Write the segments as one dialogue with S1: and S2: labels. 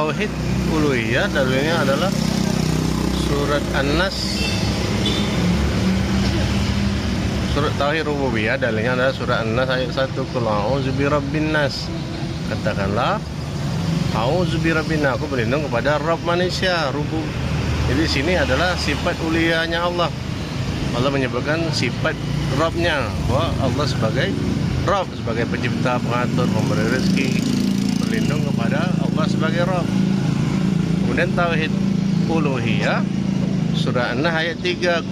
S1: tauhid uluhiyah dalilnya adalah surat An-Nas. Surat tauhid rububiyah dalilnya adalah surat An-Nas ayat 1. Qul a'udzu birabbin nas. Katakanlah a'udzu birabbin nas, aku berlindung kepada Rabb manusia, rubub. Jadi sini adalah sifat uluhiyahnya Allah. Allah menyebutkan sifat Rabb-nya, bahwa Allah sebagai Rabb, sebagai pencipta, pengatur, pemberi rezeki, berlindung kepada Allah sebagai Rabb. Kemudian tauhid uluhiyah surah An-Nahl ayat 3,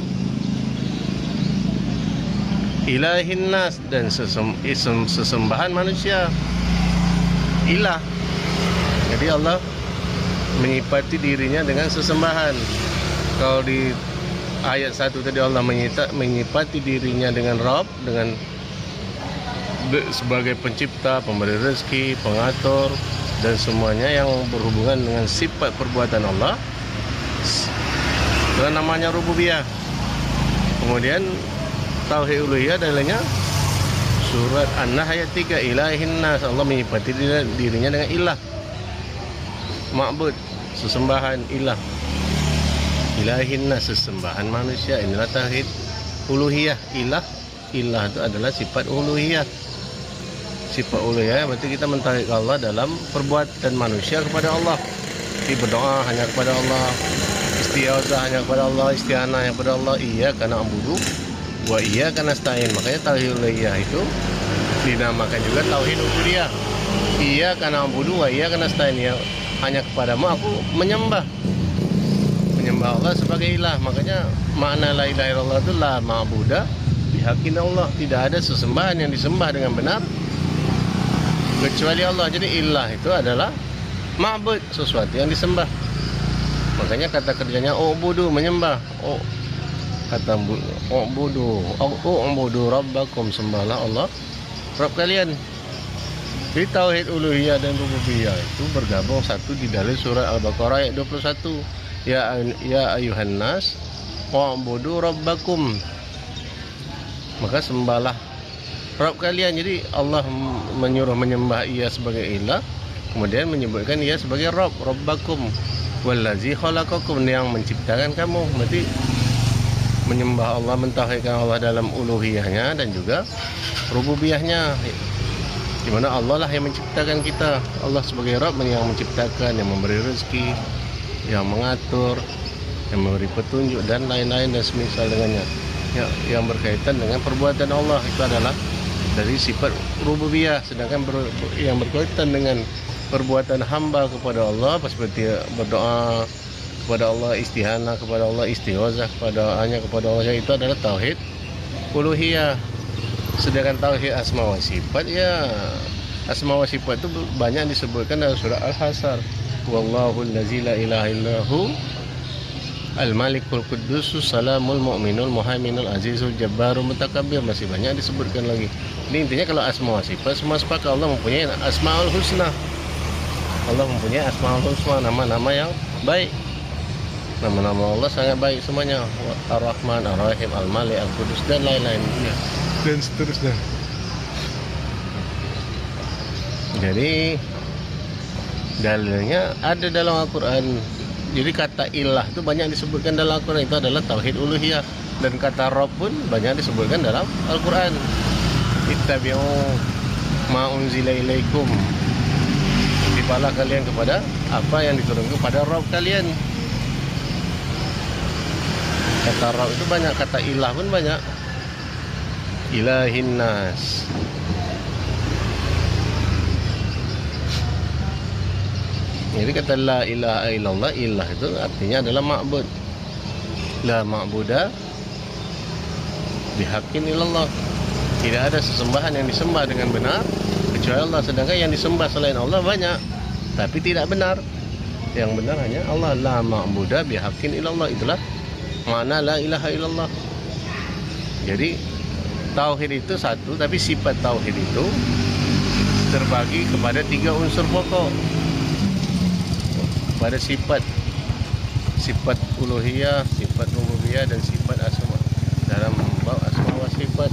S1: ilahin nas, dan sesembahan manusia, ilah. Jadi Allah menyifati dirinya dengan sesembahan. Kalau di ayat 1 tadi Allah menyifati dirinya dengan Rabb, dengan sebagai pencipta, pemberi rezeki, pengatur, dan semuanya yang berhubungan dengan sifat perbuatan Allah, itu namanya rububiyah. Kemudian tauhid uluhiyah dalilnya surat An-Nahl ayat 3, ilahin nas, Allah menyifati dirinya dengan ilah, ma'bud, sesembahan, ilah. Ilahin nas, sesembahan manusia. Inilah tauhid uluhiyah. Ilah itu adalah sifat uluhiyah. Sifat uluhiyah berarti kita mentauhidkan Allah dalam perbuatan manusia kepada Allah. Jadi berdoa hanya kepada Allah, isti'adzah hanya kepada Allah, isti'anah hanya kepada Allah, iyyaka na'budu wa iyyaka nasta'in. Makanya tauhid uluhiyah itu dinamakan juga tauhid ubudiyah. Iyyaka na'budu wa iyyaka nasta'in, ya hanya kepadamu aku menyembah Allah sebagai ilah. Makanya makna la ilaha illallah itu la ma'buda bihaqqin Allah, tidak ada sesembahan yang disembah dengan benar kecuali Allah. Jadi ilah itu adalah ma'bud, sesuatu yang disembah. Makanya kata kerjanya ubudu, menyembah. Kata ubudu rabbakum, sembahlah Allah Rabb kalian. Jadi tauhid uluhiyah dan rububiyah itu bergabung satu di dalam surah Al-Baqarah ayat 21. Ya ayuhan nas wa'budu rabbakum, maka sembahlah Rabb kalian. Jadi Allah menyuruh menyembah ia sebagai ilah, kemudian menyebutkan ia sebagai Rabb, rabbakum wallazi khalaqakum, yang menciptakan kamu. Berarti menyembah Allah, mentauhidkan Allah dalam uluhiyahnya dan juga rububiyahnya, di mana Allah lah yang menciptakan kita. Allah sebagai Rabb yang menciptakan, yang memberi rezeki, yang mengatur, yang memberi petunjuk, dan lain-lain dan semisal dengannya, yang berkaitan dengan perbuatan Allah. Itu adalah dari sifat rububiyah. Sedangkan yang berkaitan dengan perbuatan hamba kepada Allah, seperti berdoa kepada Allah, istihanah kepada Allah, istighosah hanya kepada Allah, itu adalah tauhid uluhiyah. Sedangkan tauhid asma wa sifat, ya asma wa sifat itu banyak disebutkan dalam surah Al-Hasr. Wallahu allazi la ilaha illahu al-malikul quddusus salamul mu'minul muhaiminul azizul jabbarul mutakabbir. Masih banyak disebutkan lagi. Ini intinya kalau asma wa sifat semua sepakat Allah mempunyai asmaul husna. Allah mempunyai asmaul husna, nama-nama yang baik. Nama-nama Allah sangat baik semuanya. Ar-Rahman, Ar-Rahim, Al-Malik, Al-Qudus, dan lain-lain, dan seterusnya. Jadi dalilnya ada dalam Al-Quran. Jadi kata ilah itu banyak disebutkan dalam Al-Quran, itu adalah tauhid uluhiyah. Dan kata Rabb pun banyak disebutkan dalam Al-Quran. Ittabi'u ma unzila ilaikum, ikutilah kalian kepada apa yang diturunkan kepada Rabb kalian. Kata Rabb itu banyak, kata ilah pun banyak. Ilahin nas. Jadi kata la ilaha illallah, ilah itu artinya adalah ma'bud. La ma'buda bihaqqin illallah. Tidak ada sesembahan yang disembah dengan benar kecuali Allah. Sedangkan yang disembah selain Allah banyak, tapi tidak benar. Yang benar hanya Allah. La ma'buda bihaqqin illallah, itulah makna la ilaha illallah. Jadi tauhid itu satu, tapi sifat tauhid itu terbagi kepada 3 unsur pokok. Pada sifat uluhiyah, sifat rububiyah, dan sifat asma. Dalam bab asma wa sifat